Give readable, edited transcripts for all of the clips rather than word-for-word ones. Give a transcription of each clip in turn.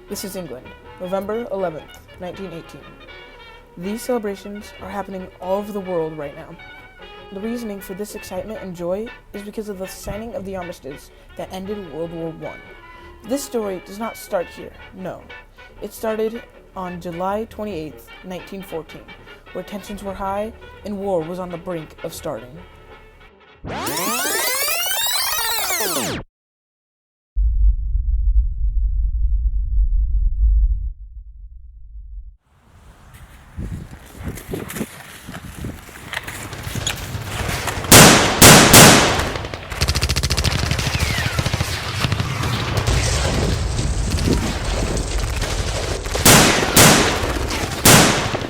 This is England, November 11th, 1918. These celebrations are happening all over the world right now. The reasoning for this excitement and joy is because of the signing of the armistice that ended World War I. This story does not start here, no. It started on July 28th, 1914, where tensions were high and war was on the brink of starting.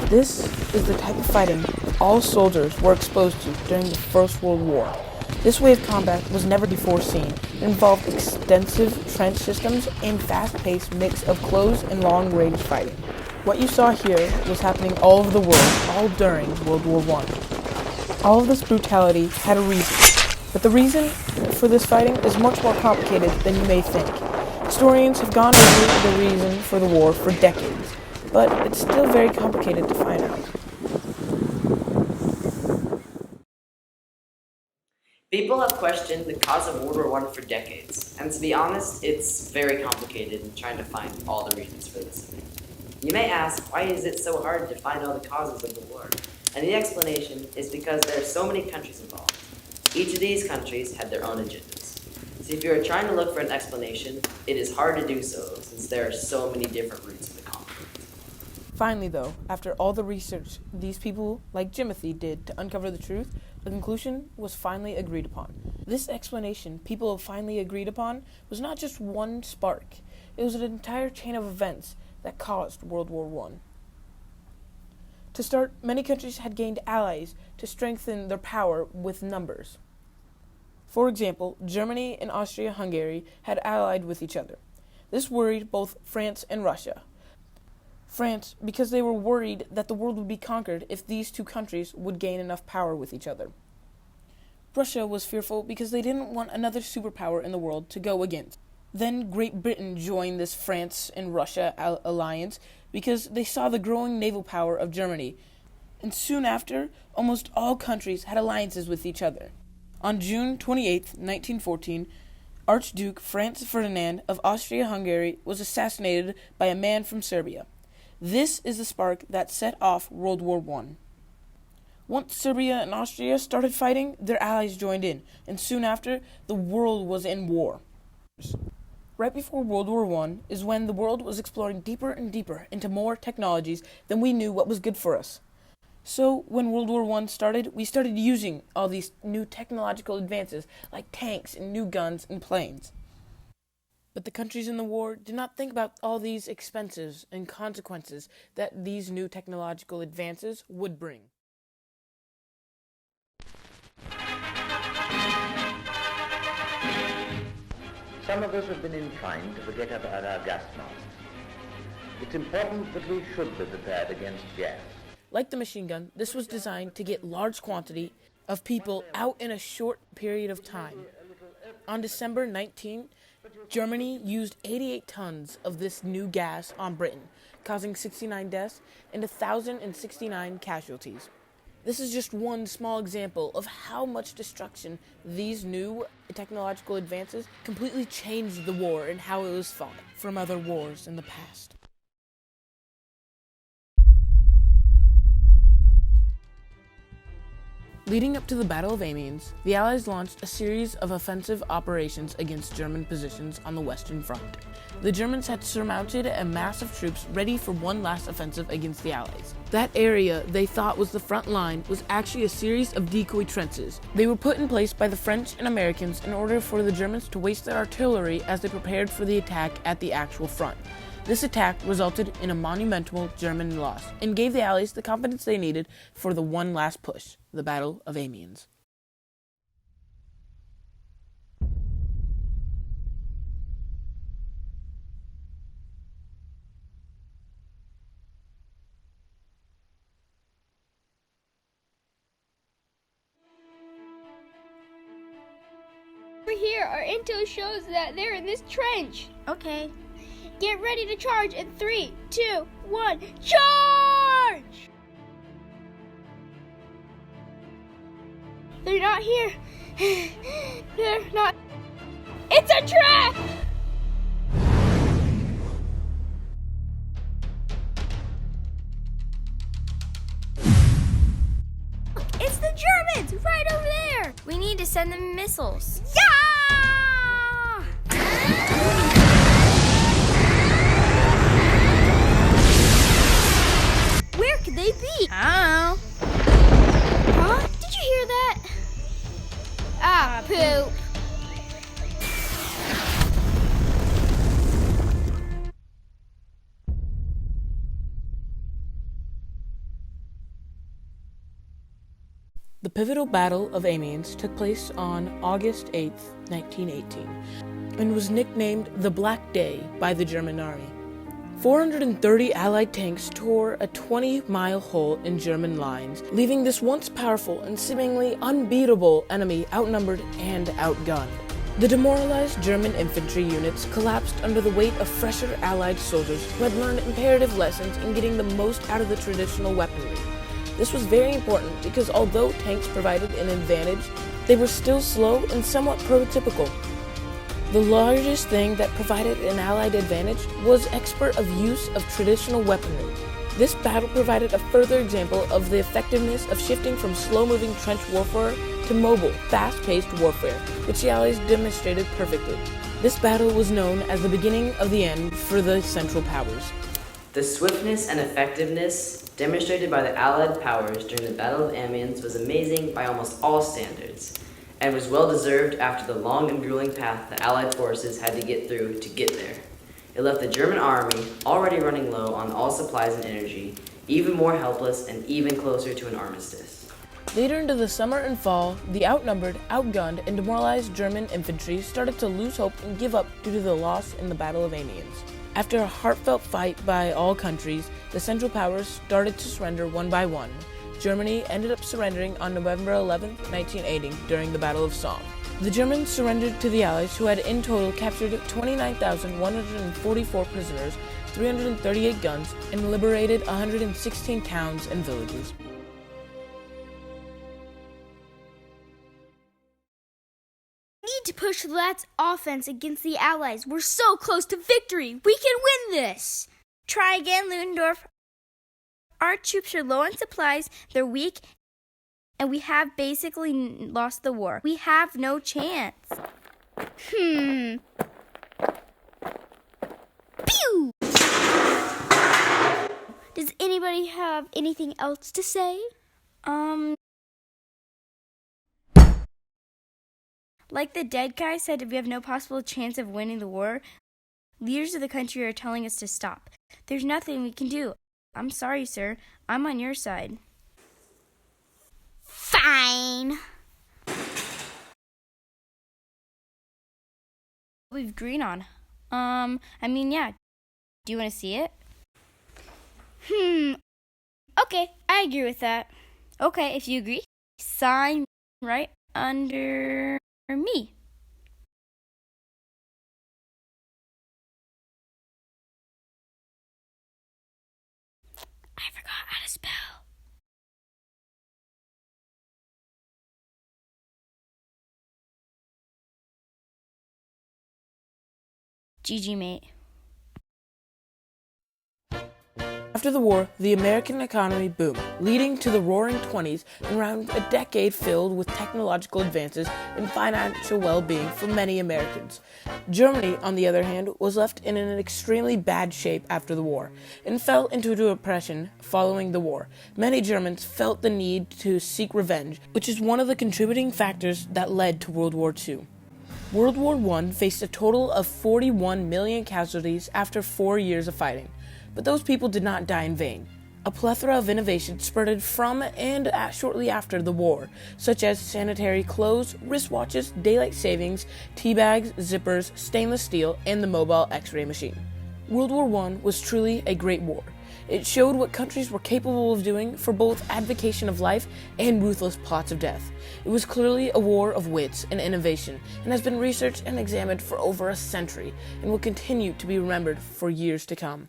This is the type of fighting all soldiers were exposed to during the First World War. This way of combat was never before seen. It involved extensive trench systems and fast-paced mix of close and long-range fighting. What you saw here was happening all over the world, all during World War I. All of this brutality had a reason, but the reason for this fighting is much more complicated than you may think. Historians have gone over the reason for the war for decades, but it's still very complicated to find out. People have questioned the cause of World War I for decades, and to be honest, it's very complicated in trying to find all the reasons for this event. You may ask, why is it so hard to find all the causes of the war? And the explanation is because there are so many countries involved. Each of these countries had their own agendas. So if you're trying to look for an explanation, it is hard to do so since there are so many different routes of the conflict. Finally, though, after all the research these people, like Jimothy, did to uncover the truth, the conclusion was finally agreed upon. This explanation people have finally agreed upon was not just one spark. It was an entire chain of events that caused World War I. To start, many countries had gained allies to strengthen their power with numbers. For example, Germany and Austria-Hungary had allied with each other. This worried both France and Russia. France, because they were worried that the world would be conquered if these two countries would gain enough power with each other. Russia was fearful because they didn't want another superpower in the world to go against. Then Great Britain joined this France and Russia alliance because they saw the growing naval power of Germany. And soon after, almost all countries had alliances with each other. On June 28, 1914, Archduke Franz Ferdinand of Austria-Hungary was assassinated by a man from Serbia. This is the spark that set off World War I. Once Serbia and Austria started fighting, their allies joined in, and soon after, the world was in war. Right before World War I is when the world was exploring deeper and deeper into more technologies than we knew what was good for us. So when World War I started, we started using all these new technological advances like tanks and new guns and planes. But the countries in the war did not think about all these expenses and consequences that these new technological advances would bring. Some of us have been inclined to forget about our gas masks. It's important that we should be prepared against gas. Like the machine gun, this was designed to get large quantity of people out in a short period of time. On December 19, Germany used 88 tons of this new gas on Britain, causing 69 deaths and 1,069 casualties. This is just one small example of how much destruction these new technological advances completely changed the war and how it was fought from other wars in the past. Leading up to the Battle of Amiens, the Allies launched a series of offensive operations against German positions on the Western Front. The Germans had surmounted a mass of troops ready for one last offensive against the Allies. That area they thought was the front line was actually a series of decoy trenches. They were put in place by the French and Americans in order for the Germans to waste their artillery as they prepared for the attack at the actual front. This attack resulted in a monumental German loss and gave the Allies the confidence they needed for the one last push, the Battle of Amiens. Over here, our intel shows that they're in this trench. Okay. Get ready to charge in 3, 2, 1, charge! They're not here. They're not. It's a trap! It's the Germans right over there! We need to send them missiles. Yeah! Where could they be? I don't know. Huh? Did you hear that? Ah, poop. The pivotal Battle of Amiens took place on August 8, 1918, and was nicknamed the Black Day by the German army. 430 Allied tanks tore a 20-mile hole in German lines, leaving this once powerful and seemingly unbeatable enemy outnumbered and outgunned. The demoralized German infantry units collapsed under the weight of fresher Allied soldiers who had learned imperative lessons in getting the most out of the traditional weaponry. This was very important because although tanks provided an advantage, they were still slow and somewhat prototypical. The largest thing that provided an Allied advantage was expert of use of traditional weaponry. This battle provided a further example of the effectiveness of shifting from slow-moving trench warfare to mobile, fast-paced warfare, which the Allies demonstrated perfectly. This battle was known as the beginning of the end for the Central Powers. The swiftness and effectiveness demonstrated by the Allied powers during the Battle of Amiens was amazing by almost all standards, and was well deserved after the long and grueling path the Allied forces had to get through to get there. It left the German army, already running low on all supplies and energy, even more helpless and even closer to an armistice. Later into the summer and fall, the outnumbered, outgunned, and demoralized German infantry started to lose hope and give up due to the loss in the Battle of Amiens. After a heartfelt fight by all countries, the Central Powers started to surrender one by one. Germany ended up surrendering on November 11, 1980, during the Battle of Somme. The Germans surrendered to the Allies, who had in total captured 29,144 prisoners, 338 guns, and liberated 116 towns and villages. We need to push Lat's offense against the Allies. We're so close to victory. We can win this. Try again, Ludendorff. Our troops are low on supplies, they're weak, and we have basically lost the war. We have no chance. Pew! Does anybody have anything else to say? Like the dead guy said, we have no possible chance of winning the war. Leaders of the country are telling us to stop. There's nothing we can do. I'm sorry, sir. I'm on your side. Fine. We've agreed on. Yeah. Do you want to see it? Okay, I agree with that. Okay, if you agree, sign right under me. I forgot how to spell. GG, mate. After the war, the American economy boomed, leading to the Roaring '20s and around a decade filled with technological advances and financial well-being for many Americans. Germany, on the other hand, was left in an extremely bad shape after the war and fell into depression following the war. Many Germans felt the need to seek revenge, which is one of the contributing factors that led to World War II. World War I faced a total of 41 million casualties after 4 years of fighting. But those people did not die in vain. A plethora of innovations spurted from and shortly after the war, such as sanitary clothes, wristwatches, daylight savings, tea bags, zippers, stainless steel, and the mobile X-ray machine. World War I was truly a great war. It showed what countries were capable of doing for both advocacy of life and ruthless plots of death. It was clearly a war of wits and innovation, and has been researched and examined for over a century, and will continue to be remembered for years to come.